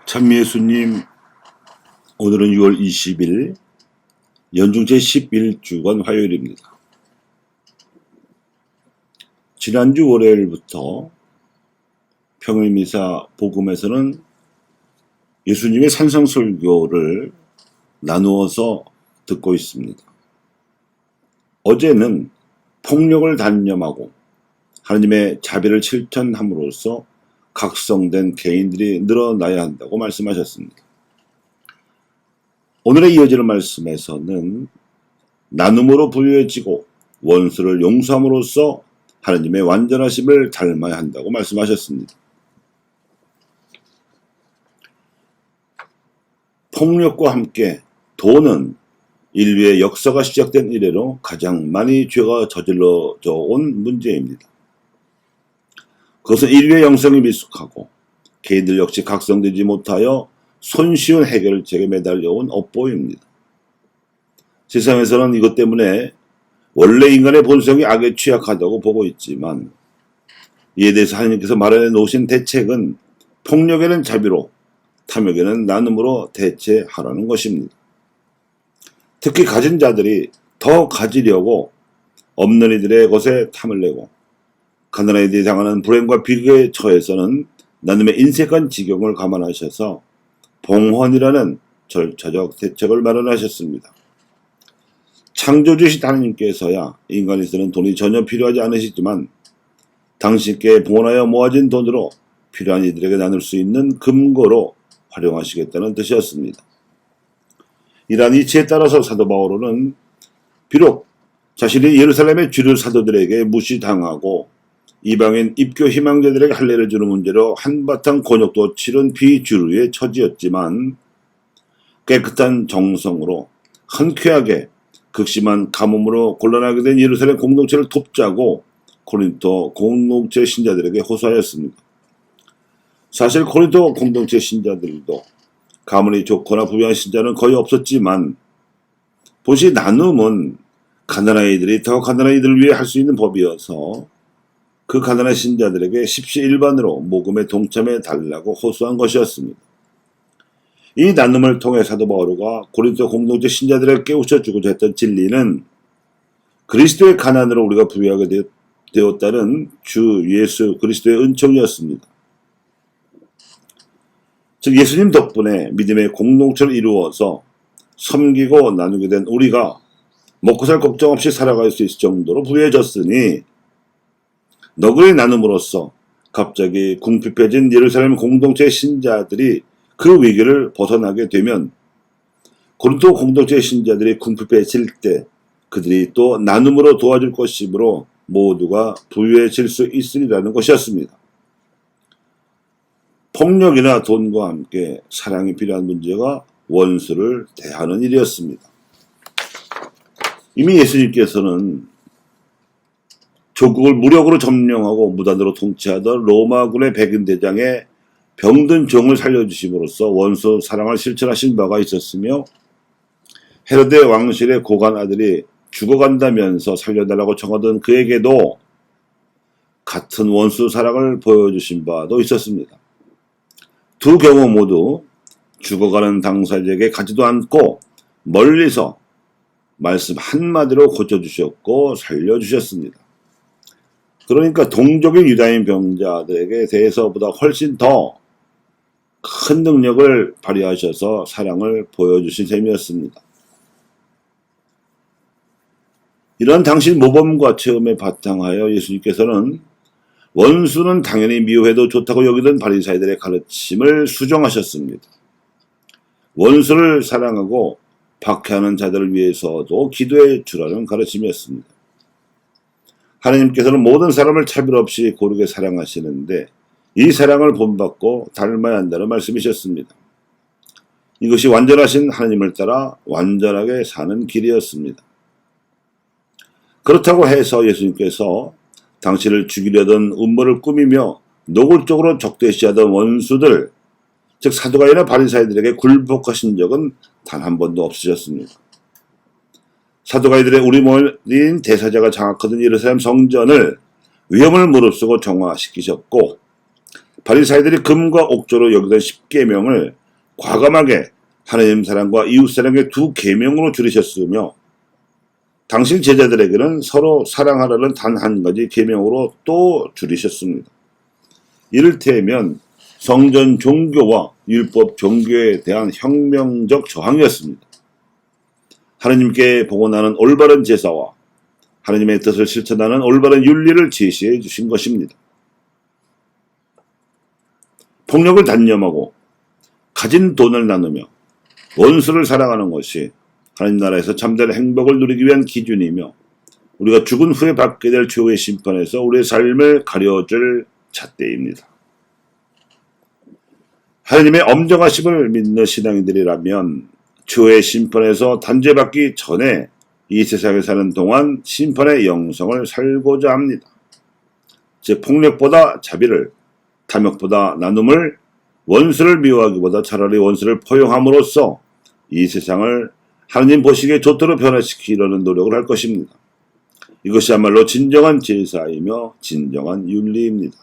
참미예수님, 오늘은 6월 20일 연중 제11주간 화요일입니다. 지난주 월요일부터 평일미사 복음에서는 예수님의 산상설교를 나누어서 듣고 있습니다. 어제는 폭력을 단념하고 하나님의 자비를 실천함으로써 각성된 개인들이 늘어나야 한다고 말씀하셨습니다. 오늘의 이어지는 말씀에서는 나눔으로 부유해지고 원수를 용서함으로써 하나님의 완전하심을 닮아야 한다고 말씀하셨습니다. 폭력과 함께 돈은 인류의 역사가 시작된 이래로 가장 많이 죄가 저질러져 온 문제입니다. 그것은 인류의 영성이 미숙하고 개인들 역시 각성되지 못하여 손쉬운 해결책에 매달려온 업보입니다. 세상에서는 이것 때문에 원래 인간의 본성이 악에 취약하다고 보고 있지만 이에 대해서 하나님께서 마련해 놓으신 대책은 폭력에는 자비로, 탐욕에는 나눔으로 대체하라는 것입니다. 특히 가진 자들이 더 가지려고 없는 이들의 것에 탐을 내고 가난한 이들이 당하는 불행과 비극에 처해서는 나눔의 인색한 지경을 감안하셔서 봉헌이라는 절차적 대책을 마련하셨습니다. 창조주신 하나님께서야 인간이 쓰는 돈이 전혀 필요하지 않으시지만 당신께 봉헌하여 모아진 돈으로 필요한 이들에게 나눌 수 있는 금고로 활용하시겠다는 뜻이었습니다. 이러한 이치에 따라서 사도 바오로는 비록 자신이 예루살렘의 주류 사도들에게 무시당하고 이방인 입교 희망자들에게 할례를 주는 문제로 한바탕 곤욕도 치른 비주류의 처지였지만 깨끗한 정성으로 흔쾌하게 극심한 가뭄으로 곤란하게 된 예루살렘 공동체를 돕자고 고린도 공동체 신자들에게 호소하였습니다. 사실 고린도 공동체 신자들도 가문이 좋거나 부유한 신자는 거의 없었지만 본시 나눔은 가난한 이들이 더 가난한 이들을 위해 할 수 있는 법이어서 그 가난한 신자들에게 십시일반으로 모금에 동참해 달라고 호소한 것이었습니다. 이 나눔을 통해 사도 바오로가 고린도 공동체 신자들에게 깨우쳐주고자 했던 진리는 그리스도의 가난으로 우리가 부유하게 되었다는 주 예수 그리스도의 은총이었습니다. 즉 예수님 덕분에 믿음의 공동체를 이루어서 섬기고 나누게 된 우리가 먹고 살 걱정 없이 살아갈 수 있을 정도로 부유해졌으니 너그러이 나눔으로써 갑자기 궁핍해진 예루살렘 공동체 신자들이 그 위기를 벗어나게 되면 고린도 공동체 신자들이 궁핍해질 때 그들이 또 나눔으로 도와줄 것이므로 모두가 부유해질 수 있으리라는 것이었습니다. 폭력이나 돈과 함께 사랑이 필요한 문제가 원수를 대하는 일이었습니다. 이미 예수님께서는 조국을 무력으로 점령하고 무단으로 통치하던 로마군의 백인대장의 병든 종을 살려주심으로써 원수 사랑을 실천하신 바가 있었으며 헤로데 왕실의 고관 아들이 죽어간다면서 살려달라고 청하던 그에게도 같은 원수 사랑을 보여주신 바도 있었습니다. 두 경우 모두 죽어가는 당사자에게 가지도 않고 멀리서 말씀 한마디로 고쳐주셨고 살려주셨습니다. 그러니까 동족인 유다인 병자들에게 대해서보다 훨씬 더 큰 능력을 발휘하셔서 사랑을 보여주신 셈이었습니다. 이러한 당신 모범과 체험에 바탕하여 예수님께서는 원수는 당연히 미워해도 좋다고 여기던 바리사이들의 가르침을 수정하셨습니다. 원수를 사랑하고 박해하는 자들을 위해서도 기도해 주라는 가르침이었습니다. 하나님께서는 모든 사람을 차별 없이 고르게 사랑하시는데 이 사랑을 본받고 닮아야 한다는 말씀이셨습니다. 이것이 완전하신 하나님을 따라 완전하게 사는 길이었습니다. 그렇다고 해서 예수님께서 당신을 죽이려던 음모를 꾸미며 노골적으로 적대시하던 원수들, 즉 사두가이나 바리사이들에게 굴복하신 적은 단 한 번도 없으셨습니다. 사두가이들의 우리모인 대사자가 장악하던 예루살렘 성전을 위험을 무릅쓰고 정화시키셨고 바리사이들이 금과 옥조로 여기던 10계명을 과감하게 하나님 사랑과 이웃 사랑의 2계명으로 줄이셨으며 당신 제자들에게는 서로 사랑하라는 단 한 가지 계명으로 또 줄이셨습니다. 이를테면 성전 종교와 율법 종교에 대한 혁명적 저항이었습니다. 하나님께 복원하는 올바른 제사와 하나님의 뜻을 실천하는 올바른 윤리를 제시해 주신 것입니다. 폭력을 단념하고 가진 돈을 나누며 원수를 사랑하는 것이 하나님 나라에서 참된 행복을 누리기 위한 기준이며 우리가 죽은 후에 받게 될 최후의 심판에서 우리의 삶을 가려줄 잣대입니다. 하나님의 엄정하심을 믿는 신앙인들이라면 최후의 심판에서 단죄받기 전에 이 세상에 사는 동안 심판의 영성을 살고자 합니다. 즉 폭력보다 자비를, 탐욕보다 나눔을, 원수를 미워하기보다 차라리 원수를 포용함으로써 이 세상을 하나님 보시기에 좋도록 변화시키려는 노력을 할 것입니다. 이것이야말로 진정한 제사이며 진정한 윤리입니다.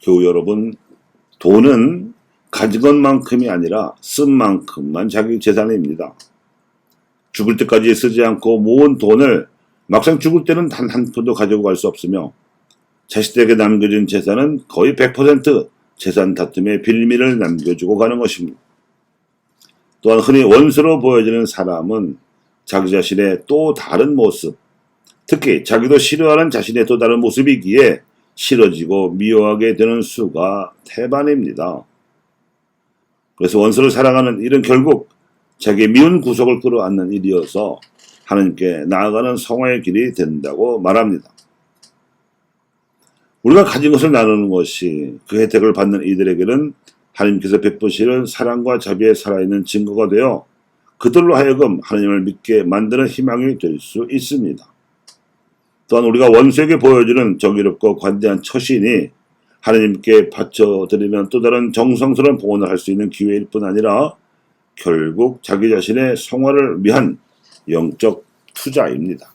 교우 여러분, 돈은 가진 것만큼이 아니라 쓴 만큼만 자기 재산입니다. 죽을 때까지 쓰지 않고 모은 돈을 막상 죽을 때는 단 한 푼도 가지고 갈 수 없으며 자식들에게 남겨준 재산은 거의 100% 재산 다툼의 빌미를 남겨주고 가는 것입니다. 또한 흔히 원수로 보여지는 사람은 자기 자신의 또 다른 모습, 특히 자기도 싫어하는 자신의 또 다른 모습이기에 싫어지고 미워하게 되는 수가 태반입니다. 그래서 원수를 사랑하는 일은 결국 자기의 미운 구속을 끌어안는 일이어서 하나님께 나아가는 성화의 길이 된다고 말합니다. 우리가 가진 것을 나누는 것이 그 혜택을 받는 이들에게는 하나님께서 베푸시는 사랑과 자비에 살아있는 증거가 되어 그들로 하여금 하나님을 믿게 만드는 희망이 될 수 있습니다. 또한 우리가 원수에게 보여주는 정의롭고 관대한 처신이 하나님께 바쳐드리는 또 다른 정성스러운 봉헌을 할 수 있는 기회일 뿐 아니라 결국 자기 자신의 성화를 위한 영적 투자입니다.